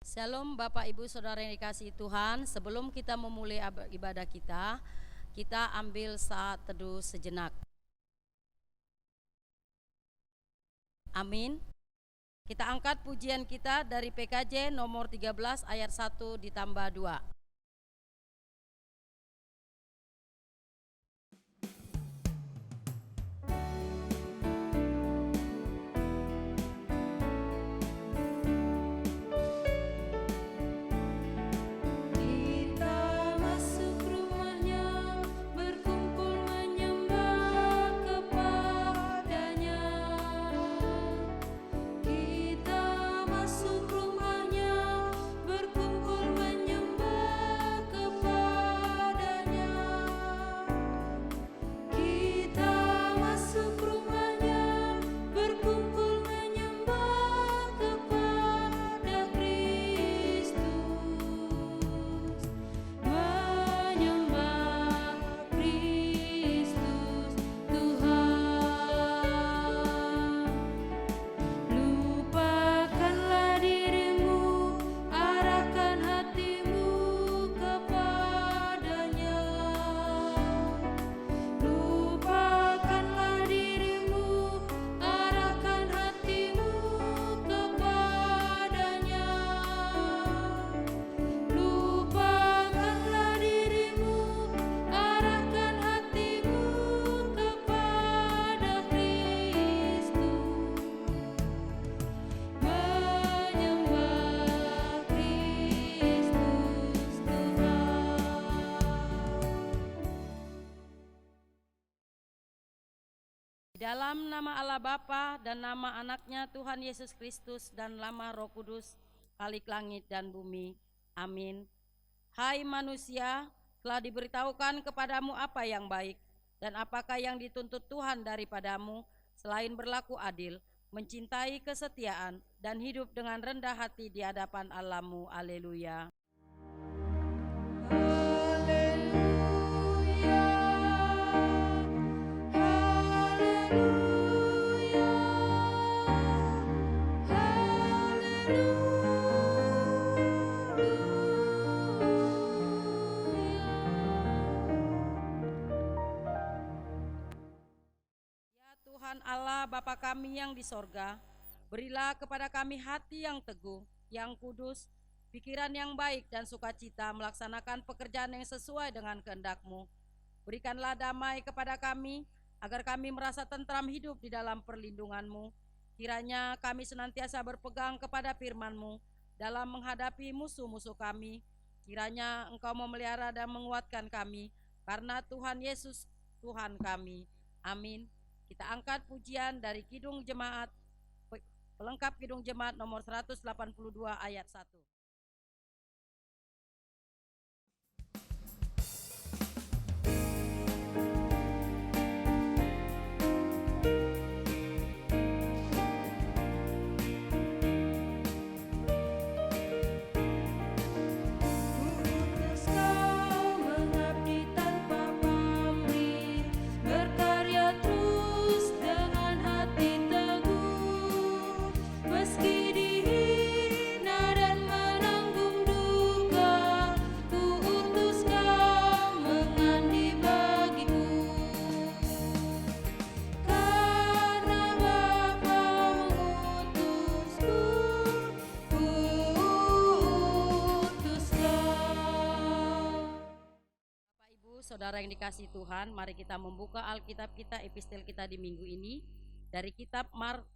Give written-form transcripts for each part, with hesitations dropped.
Shalom Bapak Ibu Saudara yang dikasihi Tuhan. Sebelum kita memulai ibadah kita, kita ambil saat teduh sejenak. Amin. Kita angkat pujian kita dari PKJ nomor 13 ayat 1 ditambah 2. Dalam nama Allah Bapa dan nama anaknya Tuhan Yesus Kristus dan nama Roh Kudus, Khalik langit dan bumi. Amin. Hai manusia, telah diberitahukan kepadamu apa yang baik dan apakah yang dituntut Tuhan daripadamu selain berlaku adil, mencintai kesetiaan dan hidup dengan rendah hati di hadapan Allahmu. Haleluya. Tuhan Allah Bapa kami yang di sorga, berilah kepada kami hati yang teguh, yang kudus, pikiran yang baik dan sukacita melaksanakan pekerjaan yang sesuai dengan kehendak-Mu. Berikanlah damai kepada kami, agar kami merasa tentram hidup di dalam perlindungan-Mu. Kiranya kami senantiasa berpegang kepada firman-Mu dalam menghadapi musuh-musuh kami. Kiranya Engkau memelihara dan menguatkan kami, karena Tuhan Yesus Tuhan kami. Amin. Kita angkat pujian dari Kidung Jemaat, pelengkap Kidung Jemaat nomor 182 ayat 1. Saudara yang dikasihi Tuhan, mari kita membuka Alkitab kita, epistel kita di minggu ini dari kitab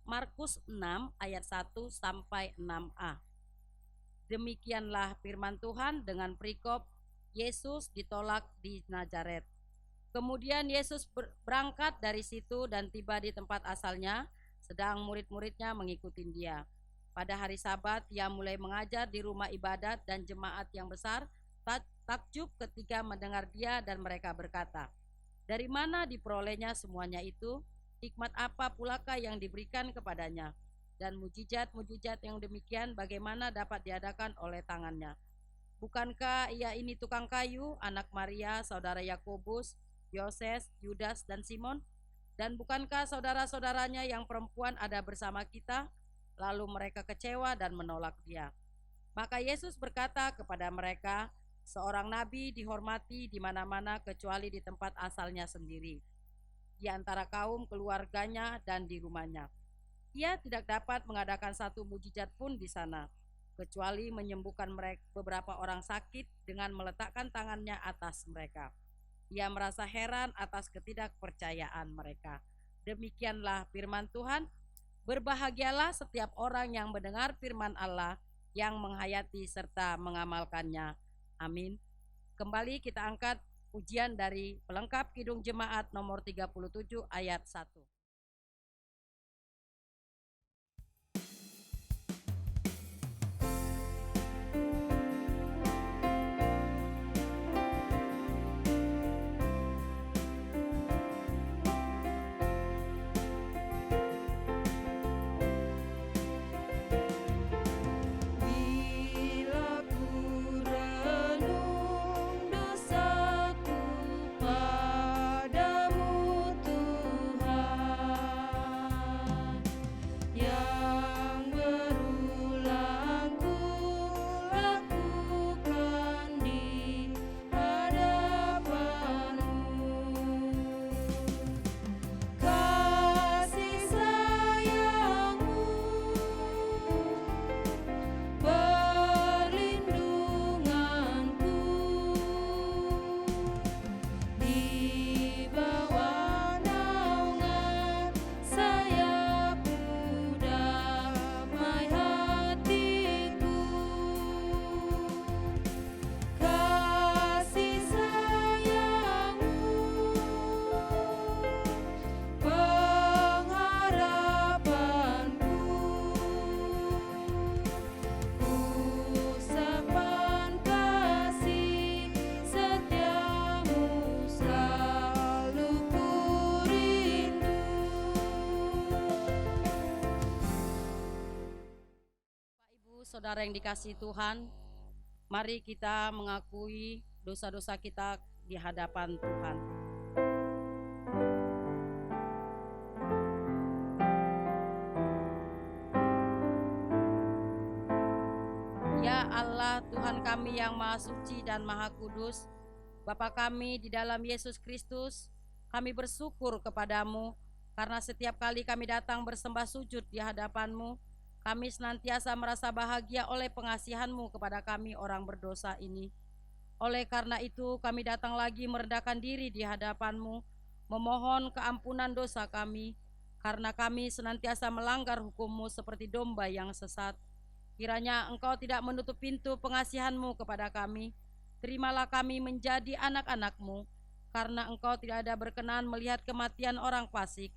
Markus 6 ayat 1 sampai 6a. Demikianlah firman Tuhan dengan perikop Yesus ditolak di Nazaret. Kemudian Yesus berangkat dari situ dan tiba di tempat asalnya, sedang murid-muridnya mengikuti dia. Pada hari Sabat ia mulai mengajar di rumah ibadat dan jemaat yang besar takjub ketika mendengar dia dan mereka berkata, dari mana diperolehnya semuanya itu? Hikmat apa pulakah yang diberikan kepadanya? Dan mujizat-mujizat yang demikian bagaimana dapat diadakan oleh tangannya? Bukankah ia ini tukang kayu, anak Maria, saudara Yakobus, Yoses, Yudas, dan Simon? Dan bukankah saudara-saudaranya yang perempuan ada bersama kita? Lalu mereka kecewa dan menolak dia. Maka Yesus berkata kepada mereka, seorang nabi dihormati di mana-mana kecuali di tempat asalnya sendiri, di antara kaum keluarganya dan di rumahnya. Ia tidak dapat mengadakan satu mujizat pun di sana, kecuali menyembuhkan beberapa orang sakit dengan meletakkan tangannya atas mereka. Ia merasa heran atas ketidakpercayaan mereka. Demikianlah firman Tuhan. Berbahagialah setiap orang yang mendengar firman Allah, yang menghayati serta mengamalkannya. Amin. Kembali kita angkat pujian dari pelengkap Kidung Jemaat nomor 37 ayat 1. Saudara yang dikasihi Tuhan, mari kita mengakui dosa-dosa kita di hadapan Tuhan. Ya Allah, Tuhan kami yang Maha Suci dan Maha Kudus, Bapa kami di dalam Yesus Kristus, kami bersyukur kepadamu karena setiap kali kami datang bersembah sujud di hadapan-Mu, kami senantiasa merasa bahagia oleh pengasihan-Mu kepada kami orang berdosa ini. Oleh karena itu kami datang lagi merendahkan diri di hadapan-Mu, memohon keampunan dosa kami, karena kami senantiasa melanggar hukum-Mu seperti domba yang sesat. Kiranya Engkau tidak menutup pintu pengasihan-Mu kepada kami. Terimalah kami menjadi anak-anak-Mu, karena Engkau tidak ada berkenan melihat kematian orang fasik,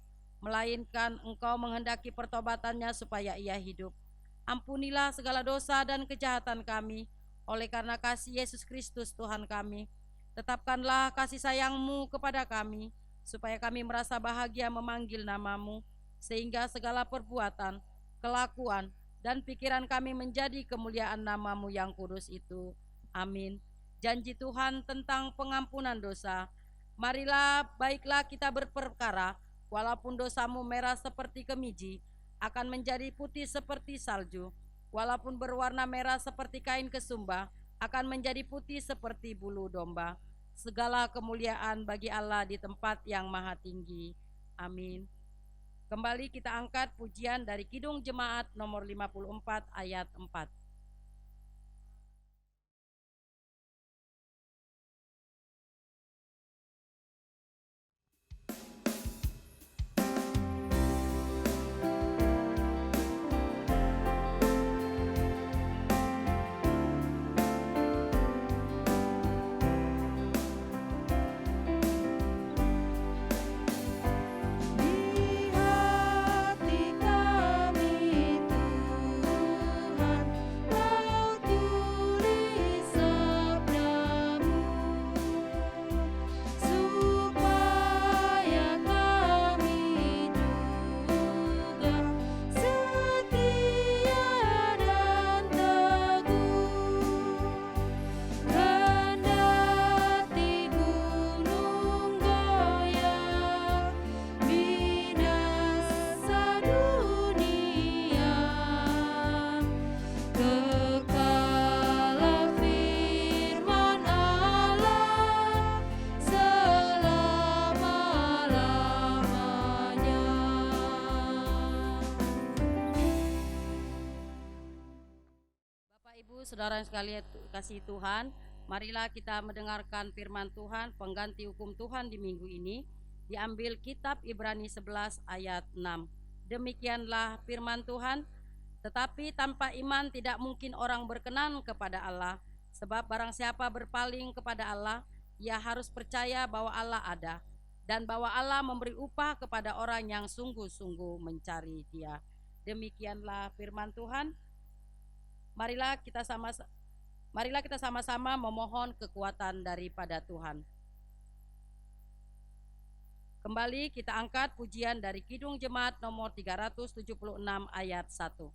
melainkan Engkau menghendaki pertobatannya supaya ia hidup. Ampunilah segala dosa dan kejahatan kami, oleh karena kasih Yesus Kristus Tuhan kami. Tetapkanlah kasih sayang-Mu kepada kami, supaya kami merasa bahagia memanggil nama-Mu, sehingga segala perbuatan, kelakuan, dan pikiran kami menjadi kemuliaan nama-Mu yang kudus itu. Amin. Janji Tuhan tentang pengampunan dosa. Marilah baiklah kita berperkara, walaupun dosamu merah seperti kemiji, akan menjadi putih seperti salju. Walaupun berwarna merah seperti kain kesumba, akan menjadi putih seperti bulu domba. Segala kemuliaan bagi Allah di tempat yang maha tinggi. Amin. Kembali kita angkat pujian dari Kidung Jemaat nomor 54 ayat 4. saudara yang sekalian kasih Tuhan, marilah kita mendengarkan firman Tuhan, pengganti hukum Tuhan di minggu ini, diambil kitab Ibrani 11 ayat 6. Demikianlah firman Tuhan, tetapi tanpa iman tidak mungkin orang berkenan kepada Allah, sebab barang siapa berpaling kepada Allah, ia harus percaya bahwa Allah ada, dan bahwa Allah memberi upah kepada orang yang sungguh-sungguh mencari Dia. Demikianlah firman Tuhan. Marilah kita sama-sama memohon kekuatan daripada Tuhan. Kembali kita angkat pujian dari Kidung Jemaat nomor 376 ayat 1.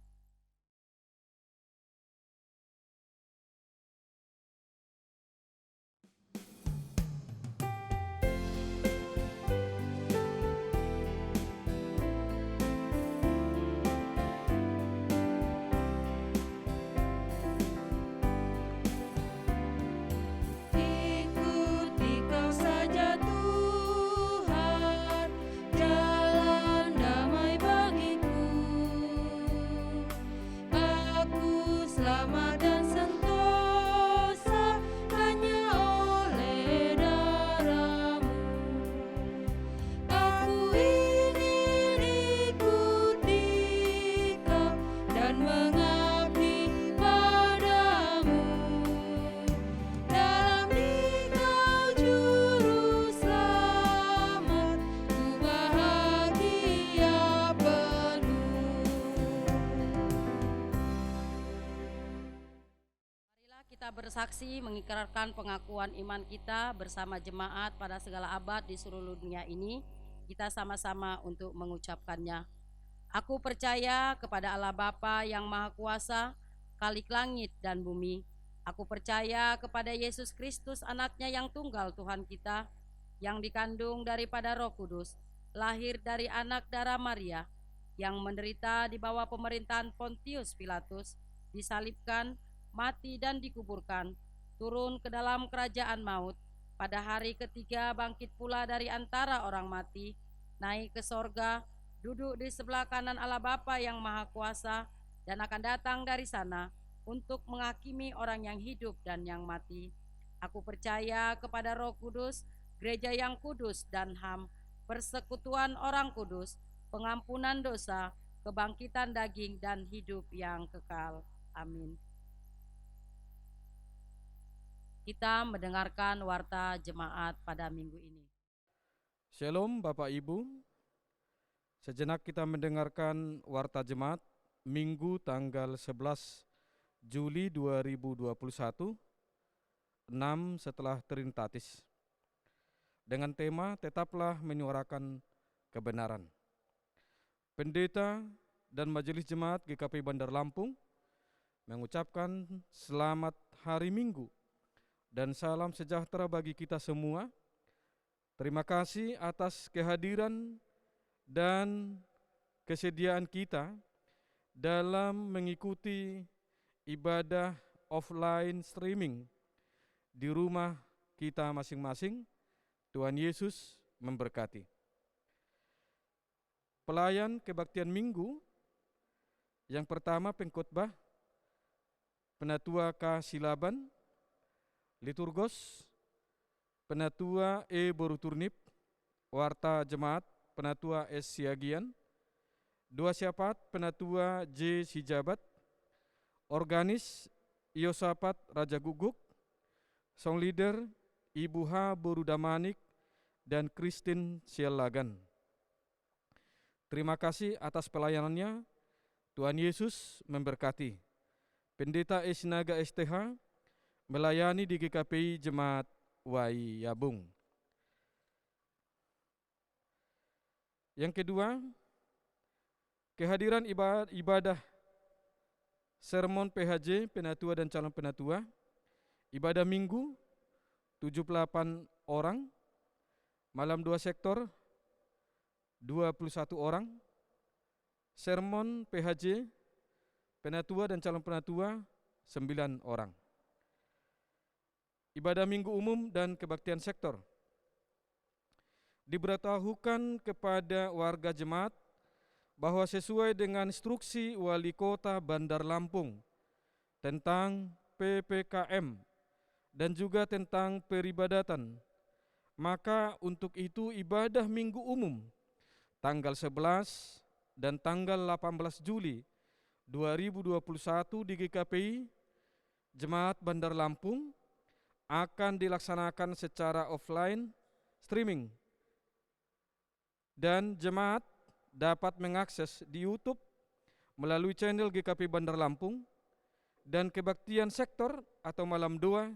Kita bersaksi mengikrarkan pengakuan iman kita bersama jemaat pada segala abad di seluruh dunia ini. Kita sama-sama untuk mengucapkannya. Aku percaya kepada Allah Bapa yang Maha Kuasa, Khalik langit dan bumi. Aku percaya kepada Yesus Kristus, anaknya yang tunggal Tuhan kita, yang dikandung daripada Roh Kudus, lahir dari anak darah Maria, yang menderita di bawah pemerintahan Pontius Pilatus, disalibkan, mati dan dikuburkan, turun ke dalam kerajaan maut, pada hari ketiga bangkit pula dari antara orang mati, naik ke sorga, duduk di sebelah kanan Allah Bapa yang Maha Kuasa, dan akan datang dari sana untuk menghakimi orang yang hidup dan yang mati. Aku percaya kepada Roh Kudus, gereja yang kudus dan HAM, persekutuan orang kudus, pengampunan dosa, kebangkitan daging dan hidup yang kekal. Amin. Kita mendengarkan warta jemaat pada minggu ini. Shalom Bapak Ibu. Sejenak kita mendengarkan warta jemaat Minggu tanggal 11 Juli 2021, 6 setelah Trinitatis. Dengan tema tetaplah menyuarakan kebenaran. Pendeta dan Majelis Jemaat GKP Bandar Lampung mengucapkan selamat hari Minggu dan salam sejahtera bagi kita semua. Terima kasih atas kehadiran dan kesediaan kita dalam mengikuti ibadah offline streaming di rumah kita masing-masing. Tuhan Yesus memberkati. Pelayan kebaktian Minggu yang pertama pengkhotbah Penatua K. Silaban, Liturgos Penatua E. Boruturnip, Warta Jemaat Penatua S. Siagian, Dua Syafaat Penatua J. Sijabat, Organis Yosafat Raja Guguk, Song Leader Ibu H. Borudamanik dan Christine Sialagan. Terima kasih atas pelayanannya. Tuhan Yesus memberkati. Pendeta Esnaga STH melayani di GKPI Jemaat Wai Yabung. Yang kedua, kehadiran ibadah sermon PHJ, penatua dan calon penatua, ibadah minggu 78 orang, malam 2 sektor 21 orang, sermon PHJ, penatua dan calon penatua 9 orang. Ibadah minggu umum dan kebaktian sektor. Diberitahukan kepada warga jemaat bahwa sesuai dengan instruksi Wali Kota Bandar Lampung tentang PPKM dan juga tentang peribadatan. Maka untuk itu ibadah minggu umum tanggal 11 dan tanggal 18 Juli 2021 di GKPI Jemaat Bandar Lampung akan dilaksanakan secara offline streaming, dan jemaat dapat mengakses di YouTube melalui channel GKP Bandar Lampung, dan kebaktian sektor atau malam doa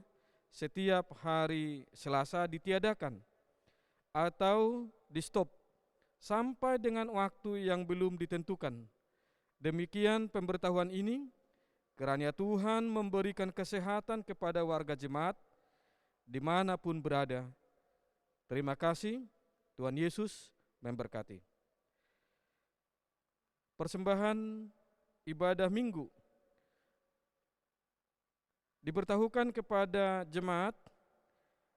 setiap hari Selasa ditiadakan atau di stop sampai dengan waktu yang belum ditentukan. Demikian pemberitahuan ini, kiranya Tuhan memberikan kesehatan kepada warga jemaat dimanapun berada. Terima kasih, Tuhan Yesus memberkati. Persembahan ibadah minggu diberitahukan kepada jemaat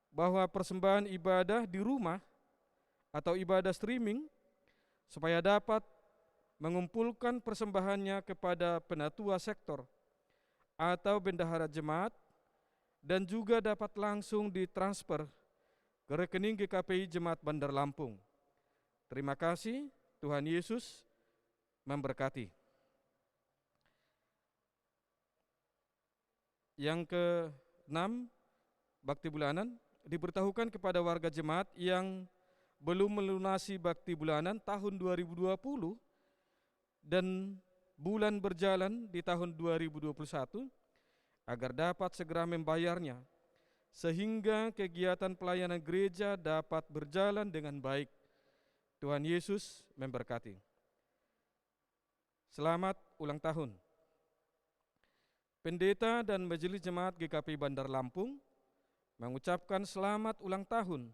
bahwa persembahan ibadah di rumah atau ibadah streaming supaya dapat mengumpulkan persembahannya kepada penatua sektor atau bendahara jemaat dan juga dapat langsung ditransfer ke rekening GKPI Jemaat Bandar Lampung. Terima kasih, Tuhan Yesus memberkati. Yang ke-6, bakti bulanan diberitahukan kepada warga jemaat yang belum melunasi bakti bulanan tahun 2020 dan bulan berjalan di tahun 2021 agar dapat segera membayarnya sehingga kegiatan pelayanan gereja dapat berjalan dengan baik. Tuhan Yesus memberkati. Selamat ulang tahun. Pendeta dan Majelis Jemaat GKP Bandar Lampung mengucapkan selamat ulang tahun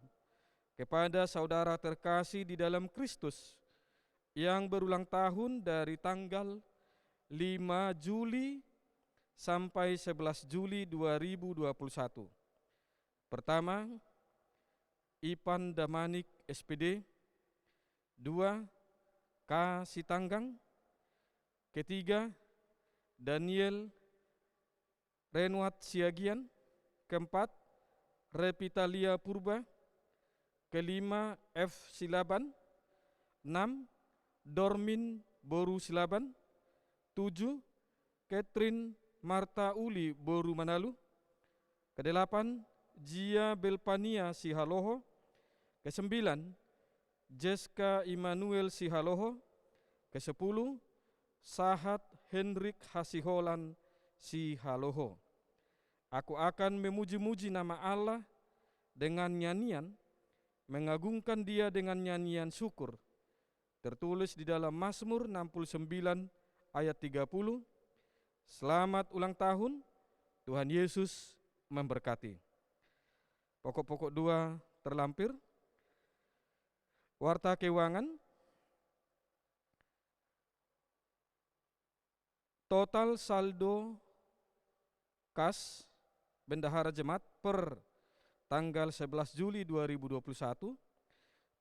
kepada saudara terkasih di dalam Kristus yang berulang tahun dari tanggal 5 Juli sampai 11 Juli 2021. Pertama, Ipan Damanik SPD. 2, K. Sitanggang. Ketiga, Daniel Renwat Siagian. Keempat, Repitalia Purba. Kelima, F. Silaban. 6, Dormin Boru Silaban. 7, Catherine Marta Uli Boru Manalu. Kedelapan, Jia Belpania Sihaloho. Kesembilan, Jeska Immanuel Sihaloho. Kesepuluh, Sahat Hendrik Hasiholan Sihaloho. Aku akan memuji-muji nama Allah dengan nyanyian, mengagungkan Dia dengan nyanyian syukur. Tertulis di dalam Mazmur 69 ayat 30. Selamat ulang tahun, Tuhan Yesus memberkati. Pokok-pokok doa terlampir. Warta keuangan. Total saldo kas bendahara jemaat per tanggal 11 Juli 2021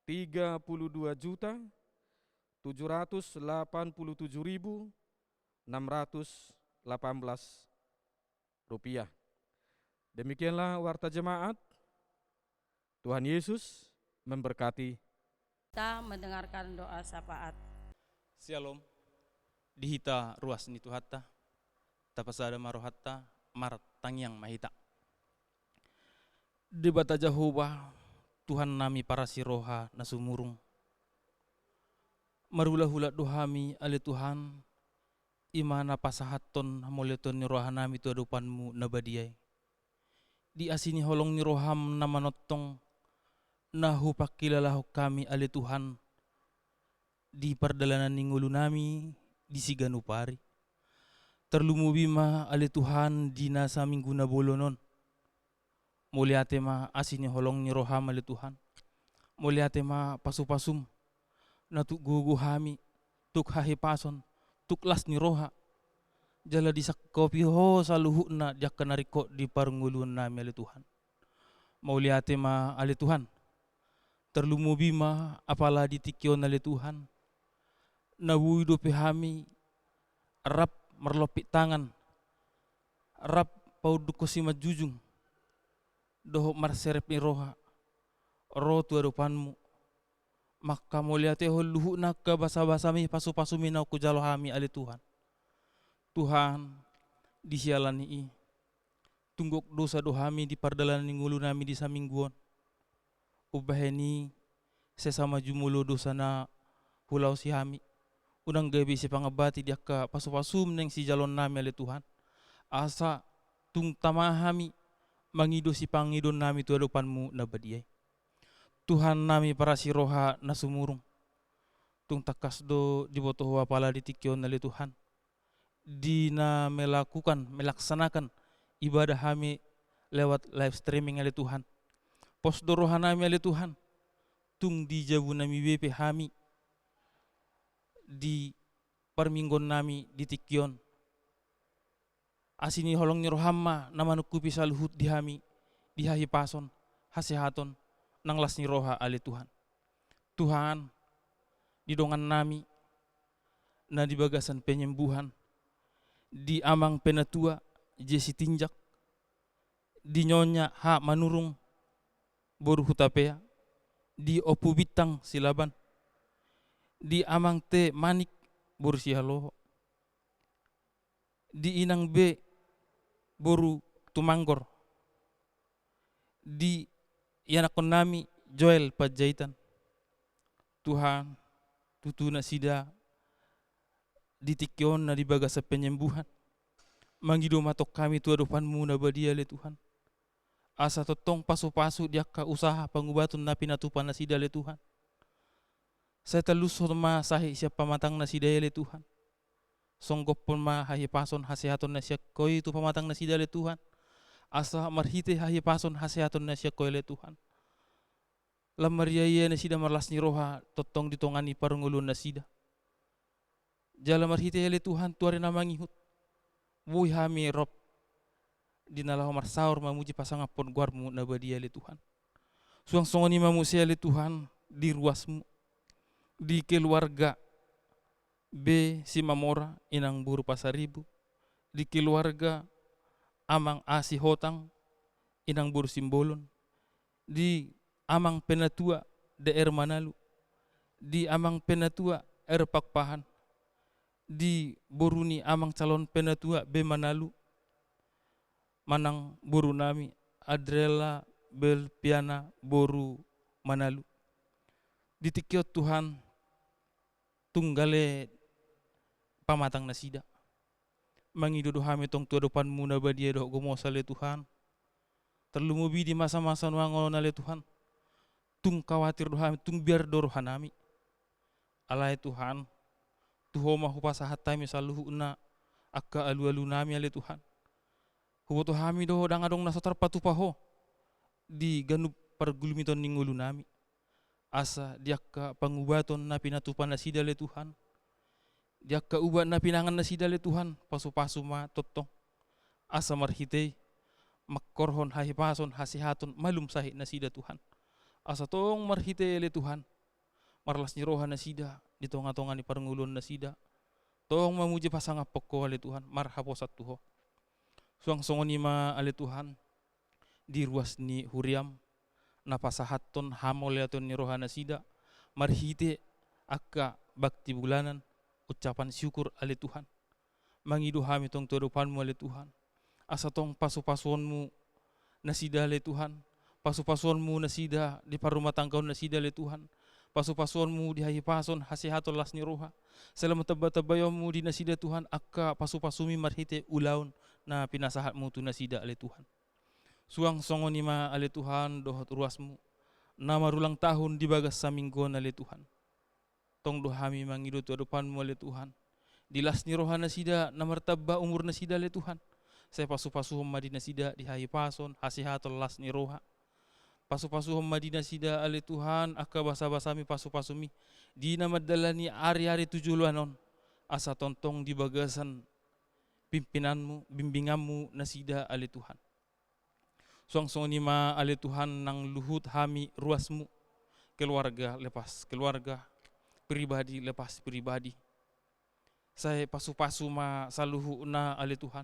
32.787.618 rupiah. Demikianlah warta jemaat. Tuhan Yesus memberkati. Kita mendengarkan doa syafaat. Shalom. Dihita ruas ni Tuhatta, tapasada marohatta, marat tangyang mahita. Debata Jehovah, Tuhan nami para siroha nasumurung. Marula-hula dohami ali Tuhan, imana pasahaton hamoleton ni roha nami tu adupanmu nabadiay. Di asini holong ni roham namanotong, nahu pakilalahu kami ali Tuhan, di perdalanan ni ngulu nami, di Siganupari. Terlumubima ali Tuhan dina sa minggu na bolonon. Muliate ma asini holong ni roham ali Tuhan. Muliate ma pasupasum na tuk guguhami, tuk hahipason, tuk las ni roha. Jala di sakkopi ho saluhu na diak nariko di parngulun nami ali Tuhan. Muliate ma ali Tuhan. Terlumubima apala ditikyon ali Tuhan. Nawuido pehami rap merlopik tangan, rap paudu kosima jujung doho marserep ni roha roh tu adupanmu maka moliate ho luhu nak ke basa-basa mi pasu-pasu minau ku jalo hami ali Tuhan. Tuhan di sialani i tungguk dosa dohami di pardalan ngulu nami di samingguon ubaheni sesama jumulo dosa na pulau si hami unang gabi si pangabati dia ka pasu-pasum neng si jalon nami ali Tuhan asa tung tamahami mangido si pangidon nami tu adupanmu na badiay Tuhan nami para si roha na sumurung tung takas do di botoh pala di tikyon nali Tuhan di na melaksanakan ibadah kami lewat live streaming ali Tuhan pos do roha nami ali Tuhan tung di jabu nami BP kami di perminggon nami di tikyon asini holong ni rohamma namanukupi saluhut di kami di hahipason hasehaton nang las ni roha ali Tuhan. Tuhan di dongan nami na di bagasan penyembuhan di amang penatua jesi tinjak di nyonya ha manurung boru hutapea di opu bitang silaban di amang te manik boru sihaloho di inang be boru tumanggor di yanakon nami Joel Pajaitan Tuhan tutuna sida di tikyon na di bagasa penyembuhan mangido matok kami tu adupanmu na badia le Tuhan asa totong pasu-pasu dia ka usaha pangubatun na pinatupan na sida le Tuhan saya telusur ma sahi siapa pamatang na sida le Tuhan songgop pun ma hahi pason hasehaton na siya koi tu pamatang na sida le Tuhan asa marhite hahi pason hasehaton na siya koi le Tuhan lamariaya na sida marlas ni roha totong ditongani parungulun na sida jala marhite le Tuhan tuare na mangihut wui hami rob dinalah marsaur mamuji pasangapon guarmu na badia le Tuhan suang songoni mamusia le Tuhan di ruasmu di keluarga B si Mamora inang buru pasaribu di keluarga amang asi hotang inang buru simbolon di amang penatua DR Manalu di amang penatua Pakpahan di boruni amang calon penatua B Manalu manang boru nami Adrela Belpiana boru Manalu ditikyot Tuhan tunggale pamatang na sida mangido hami tong tuwa depanmu na badia do gomosale Tuhan terlumubi di masa-masa nuangon ale Tuhan tung khawatir dohami tung biar dorohanami alai Tuhan tuhoma hupasa hatami saluhu na akka alu-alu nami ale Tuhan huboto hami do dangadong nasotar patupaho di ganup pargulumiton ningulu nami asa diakka pangubaton na pinatupan na sida le Tuhan diakka ubat na pinangan na sida le Tuhan pasu-pasu ma totong asa marhitei makkorhon hahipason hasihaton malum sahi na sida Tuhan asa tong marhitei le Tuhan marlas ni roha na sida di tonga-tonga ni parngulun na sida tong mamuji pasanga pokko ale Tuhan marhaposat tuho suang songoni ma ale Tuhan di ruas ni huriam napasahaton hamol yaton ni rohana sida marhite akka bakti bulanan ucapan syukur ale Tuhan mangidu hami tong tuadupanmu ale Tuhan asa tong pasu-pasuanmu na sida ale Tuhan pasu-pasuanmu na sida di parumah tanggaon na sida ale Tuhan pasu-pasuanmu di hahipason hasehaton las ni roha selama teba-tebayomu di nasida Tuhan akka pasu-pasumi marhite ulaun na pinasahatmu tu nasida ale Tuhan suang songoni ma ale Tuhan dohot ruasmu na marulang tahun di bagas saminggon ale Tuhan tong dohami mangido tu adupanmu ale Tuhan dilas ni rohana sida na martabba umur na sida ale Tuhan saya pasu-pasuhum madina sida di hahipason hasehaton las ni roha pasu-pasuhum madina sida ale Tuhan akka basa-basami pasu-pasumi di na madalani ari-ari 7 asa tontong di bagasan pimpinanmu bimbinganmu na sida ale Tuhan suang-suang ma ale Tuhan nang luhut hami ruasmu keluarga lepas keluarga pribadi lepas pribadi saya pasu-pasu ma saluhu na ale Tuhan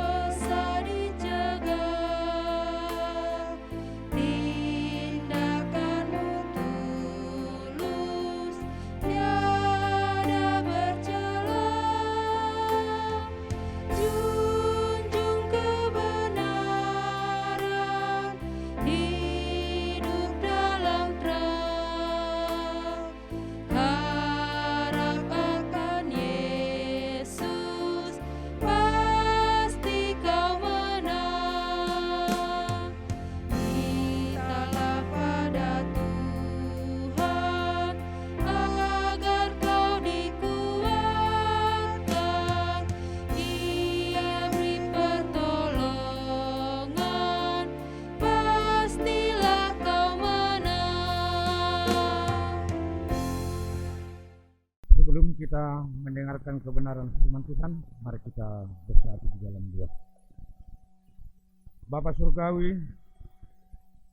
kita mendengarkan kebenaran firman Tuhan, mari kita bersatu di dalam doa. Bapa Surgawi,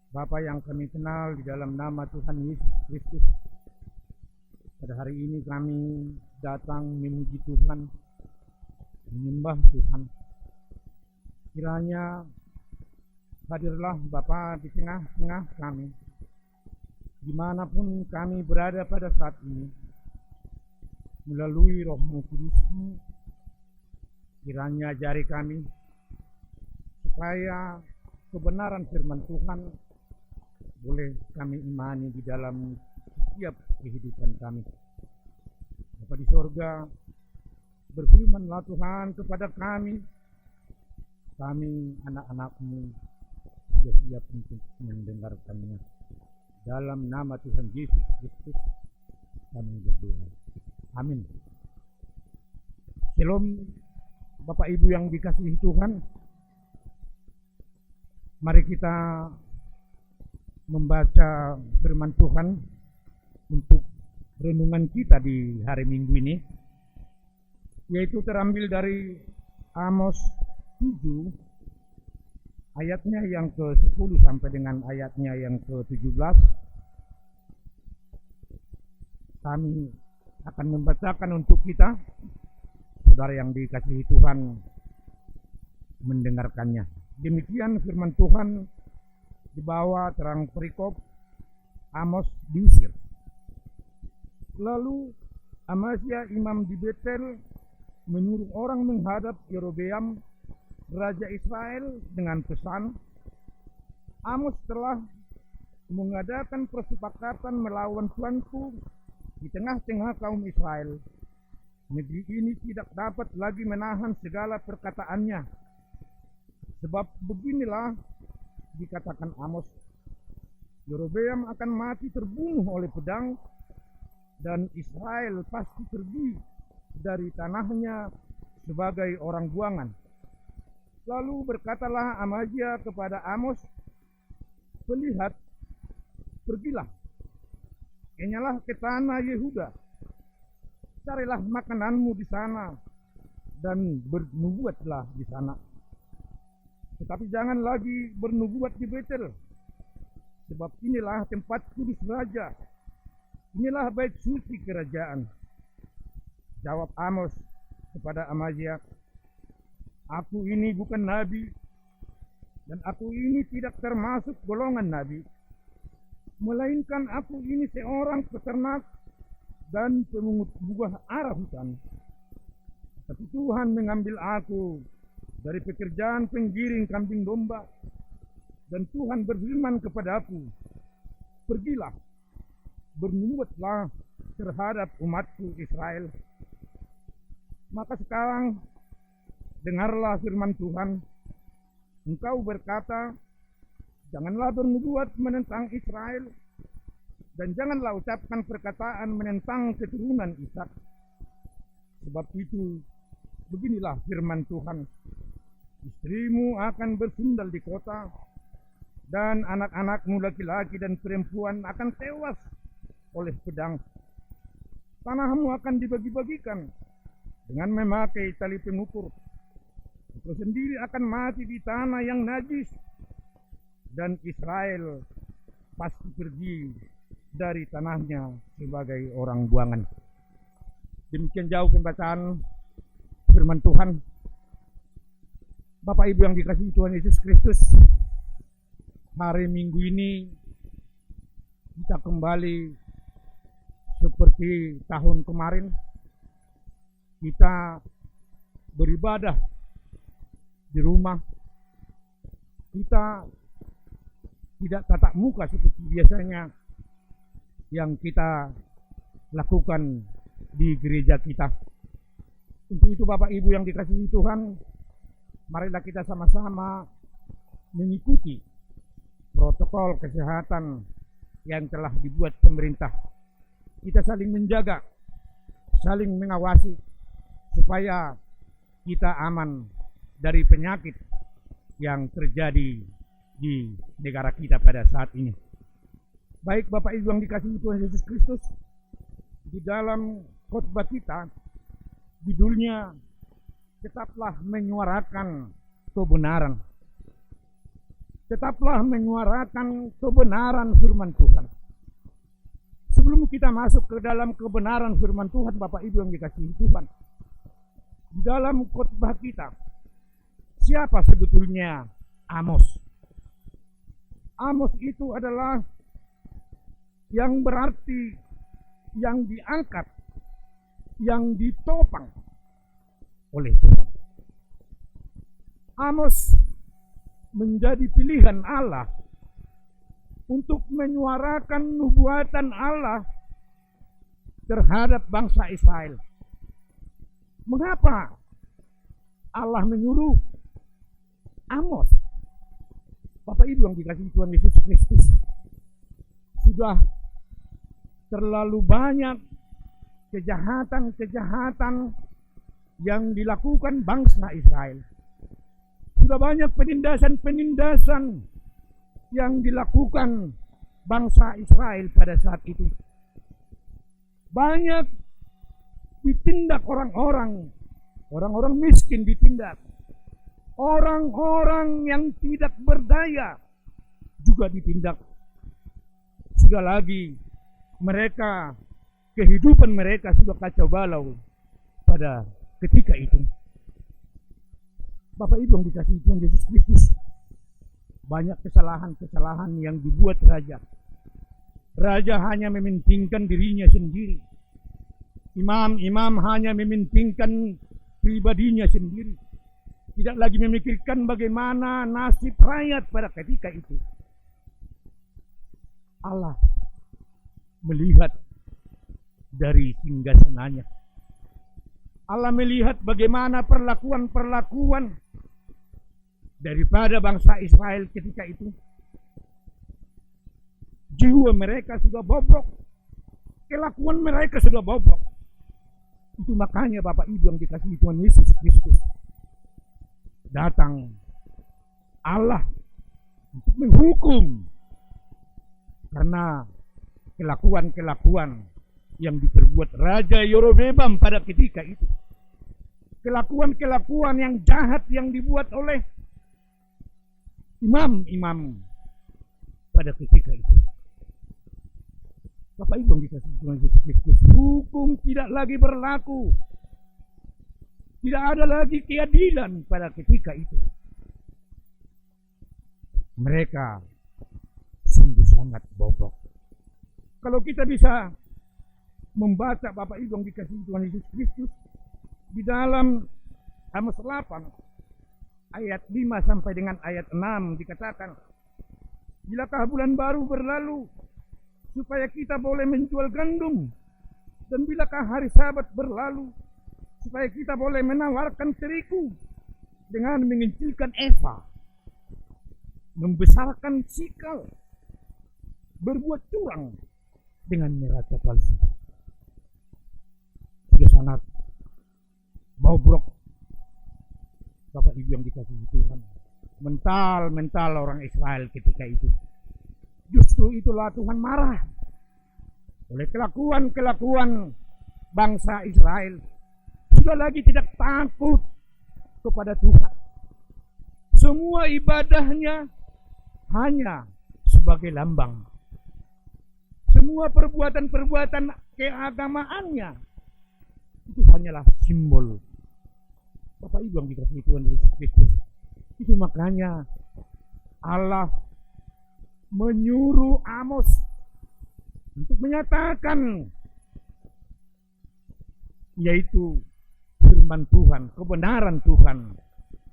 Bapa yang kami kenal di dalam nama Tuhan Yesus Kristus, pada hari ini kami datang memuji Tuhan, menyembah Tuhan. Kiranya hadirlah Bapa di tengah-tengah kami, dimanapun kami berada pada saat ini, melalui Roh-Mu Kudus-Mu, kiranya ajari kami supaya kebenaran firman Tuhan boleh kami imani di dalam setiap kehidupan kami. Bapa di sorga, berfirmanlah Tuhan kepada kami anak-anak-Mu sudah siap untuk mendengarkannya. Dalam nama Tuhan Yesus Kristus kami berdoa. Amin. Shalom Bapak Ibu yang dikasihi Tuhan. Mari kita membaca firman Tuhan untuk renungan kita di hari Minggu ini, yaitu terambil dari Amos 7 ayatnya yang ke-10 sampai dengan ayatnya yang ke-17. Kami akan membacakan untuk kita, saudara yang dikasihi Tuhan, mendengarkannya. Demikian firman Tuhan di bawah terang perikop Amos diusir. Lalu Amazia imam di Betel menyuruh orang menghadap Yerobeam raja Israel dengan pesan, Amos telah mengadakan persepakatan melawan Tuanku di tengah-tengah kaum Israel. Negeri ini tidak dapat lagi menahan segala perkataannya. Sebab beginilah dikatakan Amos, Yerobeam akan mati terbunuh oleh pedang, dan Israel pasti pergi dari tanahnya sebagai orang buangan. Lalu berkatalah Amazia kepada Amos, "Lihat, pergilah, kenyalah ke tanah Yehuda, carilah makananmu di sana, dan bernubuatlah di sana. Tetapi jangan lagi bernubuat di Betel, sebab inilah tempat kudus raja, inilah bait suci kerajaan." Jawab Amos kepada Amazia, "Aku ini bukan nabi, dan aku ini tidak termasuk golongan nabi, melainkan aku ini seorang peternak dan pemungut buah ara hutan. Tapi Tuhan mengambil aku dari pekerjaan penggiring kambing domba, dan Tuhan berfirman kepadaku, pergilah, bernubuatlah terhadap umatku Israel. Maka sekarang dengarlah firman Tuhan. Engkau berkata, janganlah bernubuat menentang Israel, dan janganlah ucapkan perkataan menentang keturunan Ishak. Sebab itu, beginilah firman Tuhan, istrimu akan bersundal di kota, dan anak-anakmu laki-laki dan perempuan akan tewas oleh pedang. Tanahmu akan dibagi-bagikan dengan memakai tali pengukur. Engkau sendiri akan mati di tanah yang najis, dan Israel pasti pergi dari tanahnya sebagai orang buangan." Demikian jauh pembacaan firman Tuhan. Bapak Ibu yang dikasihi Tuhan Yesus Kristus, hari Minggu ini kita kembali seperti tahun kemarin. Kita beribadah di rumah. Kita tidak tatap muka seperti biasanya yang kita lakukan di gereja kita. Untuk itu Bapak Ibu yang dikasihi Tuhan, marilah kita sama-sama mengikuti protokol kesehatan yang telah dibuat pemerintah. Kita saling menjaga, saling mengawasi, supaya kita aman dari penyakit yang terjadi di negara kita pada saat ini. Baik Bapak Ibu yang dikasihi Tuhan Yesus Kristus, di dalam khotbah kita, judulnya tetaplah menyuarakan kebenaran. Tetaplah menyuarakan kebenaran firman Tuhan. Sebelum kita masuk ke dalam kebenaran firman Tuhan, Bapak Ibu yang dikasihi Tuhan, di dalam khotbah kita, siapa sebetulnya Amos? Amos itu adalah yang berarti yang diangkat, yang ditopang oleh Tuhan. Amos menjadi pilihan Allah untuk menyuarakan nubuatan Allah terhadap bangsa Israel. Mengapa Allah menyuruh Amos? Bapak Ibu yang dikasihi Tuhan Yesus Kristus, sudah terlalu banyak kejahatan-kejahatan yang dilakukan bangsa Israel. Sudah banyak penindasan-penindasan yang dilakukan bangsa Israel pada saat itu. Banyak ditindak orang-orang miskin ditindak. Orang-orang yang tidak berdaya juga ditindak. Sudah lagi mereka, kehidupan mereka sudah kacau balau pada ketika itu. Bapak Ibu yang dikasihi Tuhan Yesus Kristus, banyak kesalahan-kesalahan yang dibuat raja. Raja hanya mementingkan dirinya sendiri. Imam-imam hanya mementingkan pribadinya sendiri. Tidak lagi memikirkan bagaimana nasib rakyat pada ketika itu. Allah melihat dari singgasananya. Allah melihat bagaimana perlakuan-perlakuan daripada bangsa Israel ketika itu. Jiwa mereka sudah bobrok, kelakuan mereka sudah bobrok. Itu makanya Bapak Ibu yang dikasihi Tuhan Yesus Kristus, datang Allah untuk menghukum karena kelakuan-kelakuan yang diperbuat Raja Yerobeam pada ketika itu. Kelakuan-kelakuan yang jahat yang dibuat oleh imam-imam pada ketika itu. Bapak Ibu yang dikasihi Tuhan Yesus Kristus, hukum tidak lagi berlaku. Tidak ada lagi keadilan pada ketika itu. Mereka sungguh sangat bobrok. Kalau kita bisa membaca Bapak Ibu yang dikasihi Tuhan Yesus Kristus, di dalam Amos 8 ayat 5 sampai dengan ayat 6 dikatakan, bilakah bulan baru berlalu supaya kita boleh menjual gandum, dan bilakah hari Sabat berlalu supaya kita boleh menawarkan terigu dengan mengecilkan eva, membesarkan sikal, berbuat curang dengan neraca palsu. Sudah sangat bobrok Bapak Ibu yang dikasihi Tuhan. Mental orang Israel ketika itu. Justru itulah Tuhan marah oleh kelakuan-kelakuan bangsa Israel. Sudah lagi tidak takut kepada Tuhan. Semua ibadahnya hanya sebagai lambang. Semua perbuatan-perbuatan keagamaannya itu hanyalah simbol. Bapak Ibu yang dikasihi Tuhan Yesus Kristus, itu makanya Allah menyuruh Amos untuk menyatakan, yaitu firman Tuhan, kebenaran Tuhan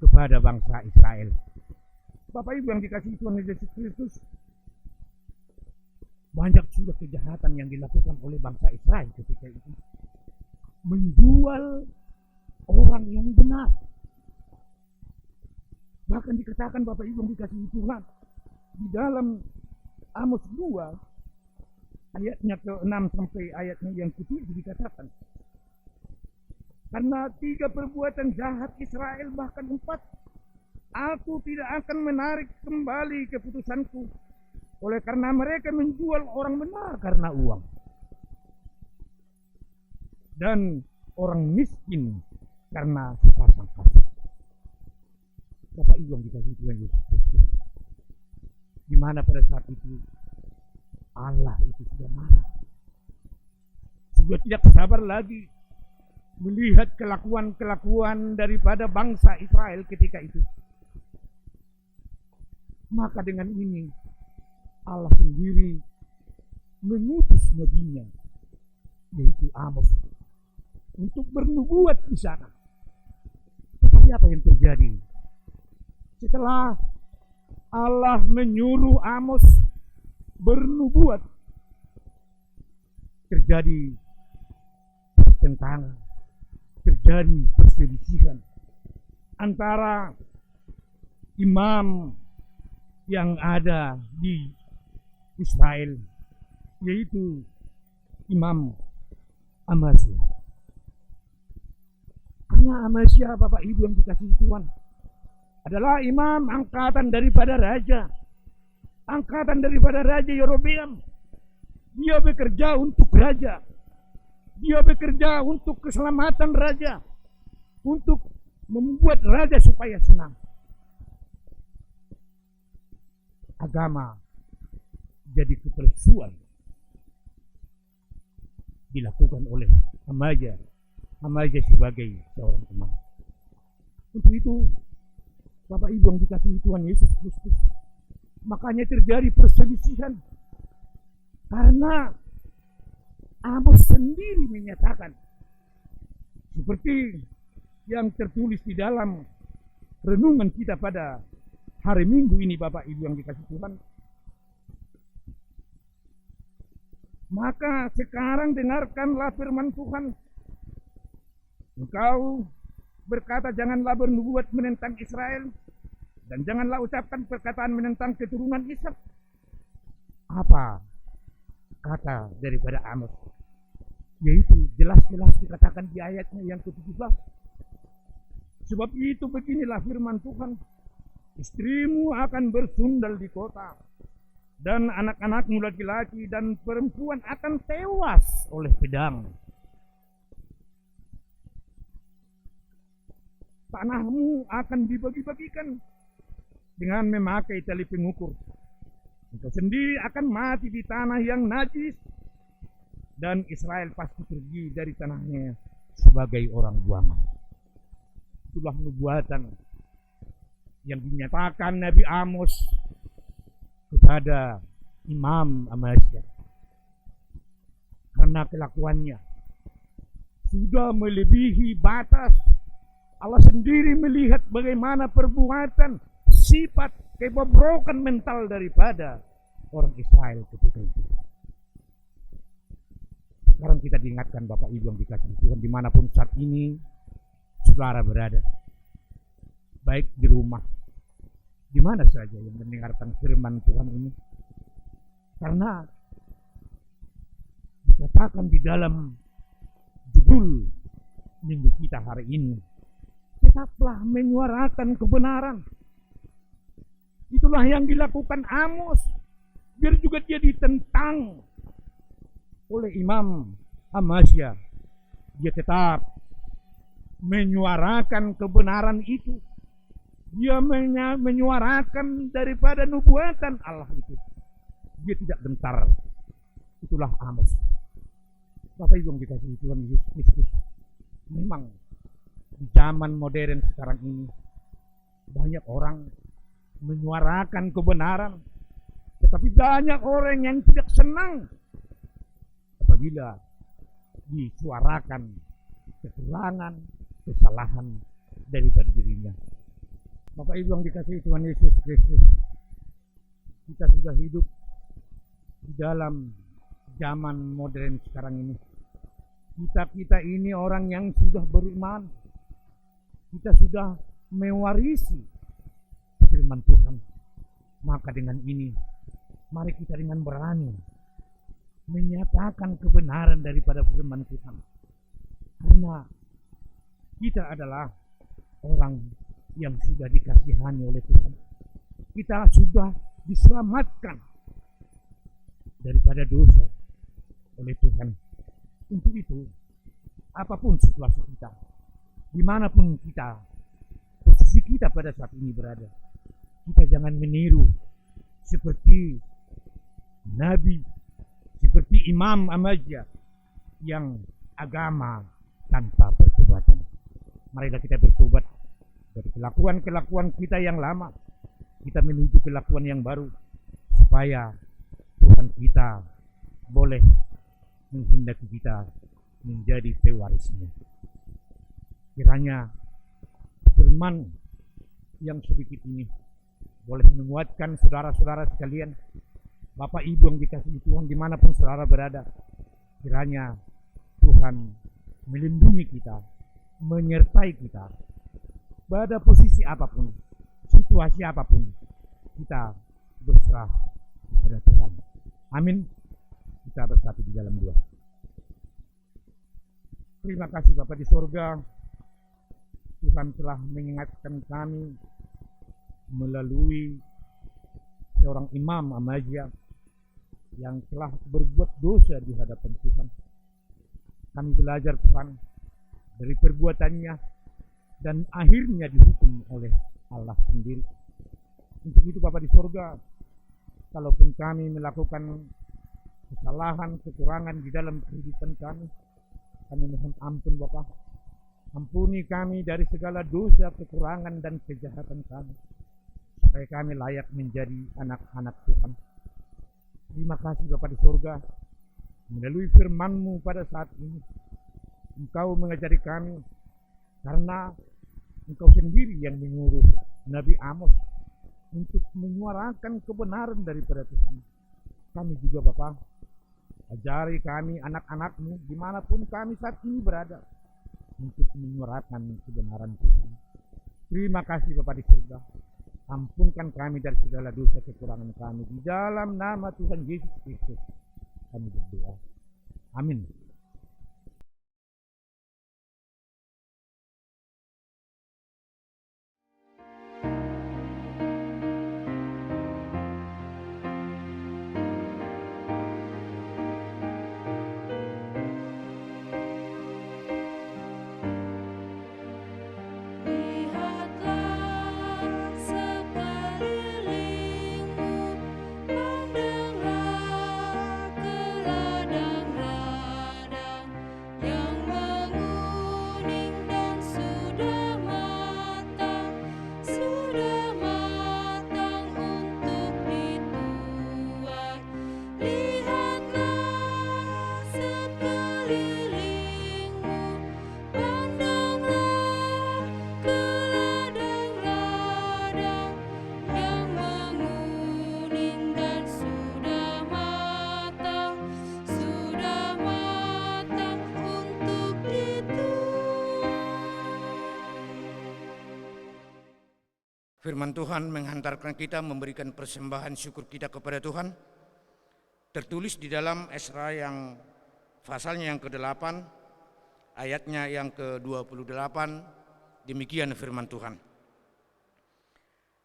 kepada bangsa Israel. Bapak Ibu yang dikasihi Tuhan Yesus Kristus, banyak sudah kejahatan yang dilakukan oleh bangsa Israel ketika itu. Menjual orang yang benar. Bahkan dikatakan Bapak Ibu yang dikasihi Tuhan, di dalam Amos 2 ayatnya ke-6 sampai ayatnya yang ke-7 dikatakan, karena 3 perbuatan jahat Israel, bahkan 4, aku tidak akan menarik kembali keputusanku, oleh karena mereka menjual orang benar karena uang. dan orang miskin karena sepasang kasih. Bapak Ibu yang dikasihi Tuhan Yesus Kristus, di mana pada saat itu Allah itu sudah marah, sudah tidak sabar lagi melihat kelakuan-kelakuan daripada bangsa Israel ketika itu. Maka dengan ini Allah sendiri mengutus nabinya, yaitu Amos, untuk bernubuat di sana. Tetapi apa yang terjadi? Setelah Allah menyuruh Amos bernubuat, terjadi pertentangan, terjadi perselisihan antara imam yang ada di Israel, yaitu Imam Amasya. Karena Amasya, Bapak Ibu yang dikasihi Tuhan, adalah imam angkatan daripada raja Yerobeam. Dia bekerja untuk raja, dia bekerja untuk keselamatan raja, untuk membuat raja supaya senang. Agama jadi kepalsuan dilakukan oleh Amasya sebagai seorang imam. Untuk itu, Bapak Ibu yang dikasihi Tuhan Yesus Kristus, makanya terjadi perselisihan karena Amos sendiri menyatakan, seperti yang tertulis di dalam renungan kita pada hari Minggu ini, Bapak Ibu yang dikasihi Tuhan. Maka sekarang dengarkanlah firman Tuhan. Engkau berkata, janganlah bernubuat menentang Israel, dan janganlah ucapkan perkataan menentang keturunan Ishak. Apa kata daripada Amos? Yaitu jelas-jelas dikatakan di ayatnya yang ke-17. Sebab itu beginilah firman Tuhan, istrimu akan bersundal di kota, dan anak-anakmu laki-laki dan perempuan akan tewas oleh pedang. Tanahmu akan dibagi-bagikan dengan memakai tali pengukur. Engkau sendiri akan mati di tanah yang najis, dan Israel pasti pergi dari tanahnya sebagai orang buangan. Itulah nubuatan yang dinyatakan Nabi Amos kepada Imam Amasya. Karena kelakuannya sudah melebihi batas. Allah sendiri melihat bagaimana perbuatan, sifat kebobrokan mental daripada orang Israel ketika itu. Sekarang kita diingatkan, Bapak Ibu yang dikasihi Tuhan, dimanapun saat ini saudara berada, baik di rumah, di mana saja yang mendengarkan firman Tuhan ini, karena dikatakan di dalam judul minggu kita hari ini, tetaplah menyuarakan kebenaran. Itulah yang dilakukan Amos, biar juga dia ditentang oleh Imam Amasya. Dia tetap menyuarakan kebenaran itu. Dia menyuarakan daripada nubuatan Allah itu. Dia tidak gentar. Itulah Amos. Bapak Ibu yang dikasihi Tuhan Yesus Kristus, memang di zaman modern sekarang ini banyak orang menyuarakan kebenaran, tetapi banyak orang yang tidak senang apabila disuarakan kekurangan, kesalahan daripada dirinya. Bapak Ibu yang dikasihi Tuhan Yesus Kristus, kita sudah hidup di dalam zaman modern sekarang ini. Kita ini orang yang sudah beriman, kita sudah mewarisi firman Tuhan. Maka dengan ini, mari kita dengan berani menyatakan kebenaran daripada firman Tuhan. Karena kita adalah orang yang sudah dikasihani oleh Tuhan. Kita sudah diselamatkan daripada dosa oleh Tuhan. Untuk itu, apapun situasi kita, dimanapun kita, posisi kita pada saat ini berada, kita jangan meniru seperti Nabi, seperti Imam Ahmadiyah yang agama tanpa pertobatan. Marilah kita bertobat dari kelakuan-kelakuan kita yang lama, kita menuju kelakuan yang baru, supaya Tuhan kita boleh menghendaki kita menjadi pewarisnya. Kiranya firman yang sedikit ini boleh menguatkan saudara-saudara sekalian, Bapak Ibu yang dikasihi Tuhan dimanapun saudara berada. Kiranya Tuhan melindungi kita, menyertai kita pada posisi apapun, situasi apapun, kita berserah kepada Tuhan. Amin. Kita bersatu di dalam doa. Terima kasih Bapa di sorga, Tuhan telah mengingatkan kami melalui seorang Imam Ahmadiyah yang telah berbuat dosa di hadapan Tuhan. Kami belajar Tuhan dari perbuatannya dan akhirnya dihukum oleh Allah sendiri. Untuk itu Bapa di sorga, kalaupun kami melakukan kesalahan, kekurangan di dalam kehidupan kami mohon ampun Bapa. Ampuni kami dari segala dosa, kekurangan, dan kejahatan kami, supaya kami layak menjadi anak-anak Tuhan. Terima kasih Bapa di surga, melalui firman-Mu pada saat ini, Engkau mengajari kami, karena Engkau sendiri yang menyuruh Nabi Amos untuk menyuarakan kebenaran daripada Tuhan. Kami juga Bapa, ajari kami anak-anak-Mu dimanapun kami saat ini berada, untuk menyuarakan kebenaran Tuhan. Terima kasih Bapa di surga. Ampunkan kami dari segala dosa kekurangan kami. Di dalam nama Tuhan Yesus Kristus kami berdoa. Amin. Firman Tuhan menghantarkan kita memberikan persembahan syukur kita kepada Tuhan. Tertulis di dalam Esra yang pasalnya yang ke-8, ayatnya yang ke-28, demikian firman Tuhan.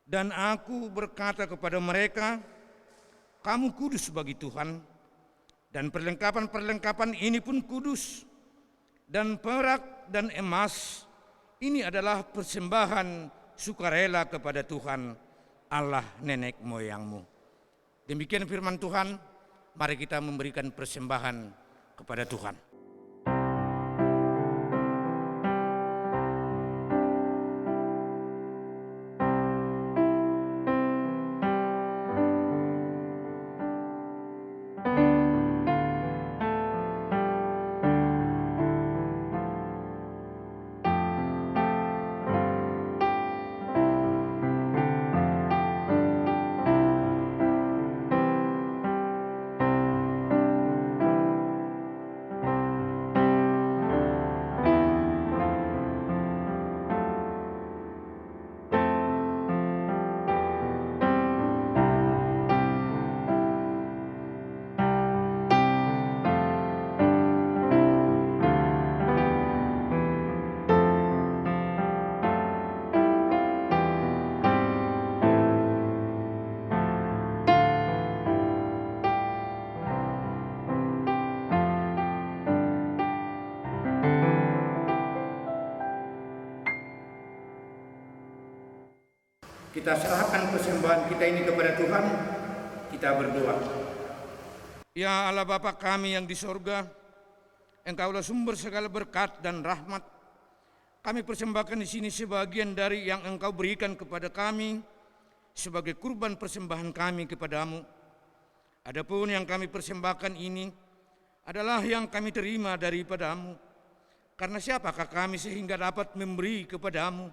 Dan aku berkata kepada mereka, kamu kudus bagi Tuhan, dan perlengkapan-perlengkapan ini pun kudus, dan perak dan emas ini adalah persembahan sukarela kepada Tuhan Allah nenek moyangmu. Demikian firman Tuhan, mari kita memberikan persembahan kepada Tuhan. kita serahkan persembahan kita ini kepada Tuhan. Kita berdoa. Ya Allah Bapa kami yang di sorga, Engkaulah sumber segala berkat dan rahmat. Kami persembahkan di sini sebagian dari yang Engkau berikan kepada kami sebagai kurban persembahan kami kepadamu. Adapun yang kami persembahkan ini adalah yang kami terima daripadamu. Karena siapakah kami sehingga dapat memberi kepadamu?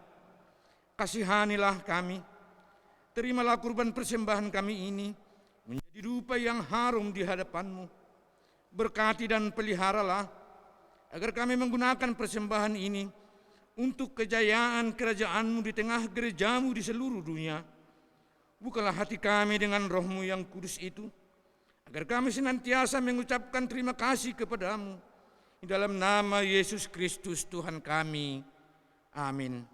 Kasihanilah kami. Terimalah kurban persembahan kami ini menjadi rupa yang harum di hadapan-Mu. Berkati dan peliharalah agar kami menggunakan persembahan ini untuk kejayaan kerajaan-Mu di tengah gereja-Mu di seluruh dunia. Bukalah hati kami dengan Roh-Mu yang kudus itu, agar kami senantiasa mengucapkan terima kasih kepada-Mu. Di dalam nama Yesus Kristus Tuhan kami. Amin.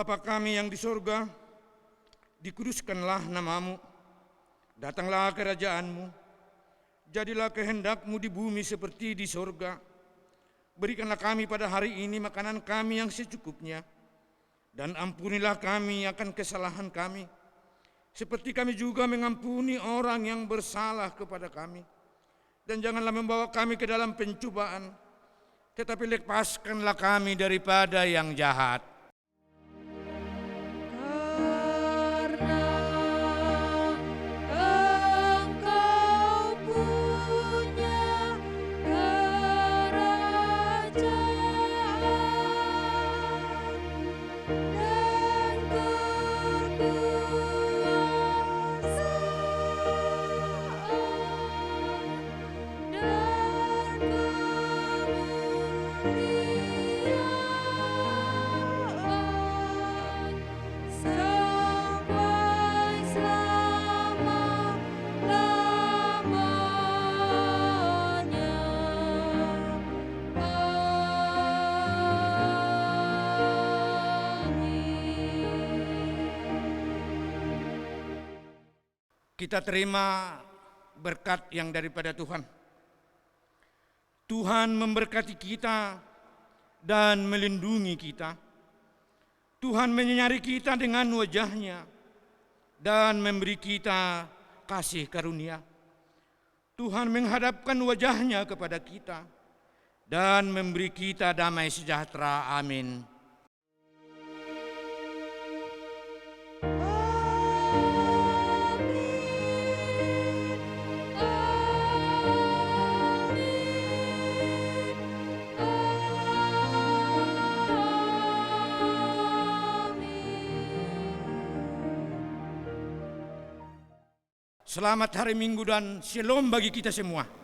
Bapa kami yang di sorga, dikuduskanlah nama-Mu, datanglah kerajaan-Mu, jadilah kehendak-Mu di bumi seperti di sorga. Berikanlah kami pada hari ini makanan kami yang secukupnya, dan ampunilah kami akan kesalahan kami, seperti kami juga mengampuni orang yang bersalah kepada kami. Dan janganlah membawa kami ke dalam pencobaan, tetapi lepaskanlah kami daripada yang jahat. Kita terima berkat yang daripada Tuhan. Tuhan memberkati kita dan melindungi kita. Tuhan menyinari kita dengan wajah-Nya dan memberi kita kasih karunia. Tuhan menghadapkan wajah-Nya kepada kita dan memberi kita damai sejahtera. Amin. Selamat hari Minggu dan shalom bagi kita semua.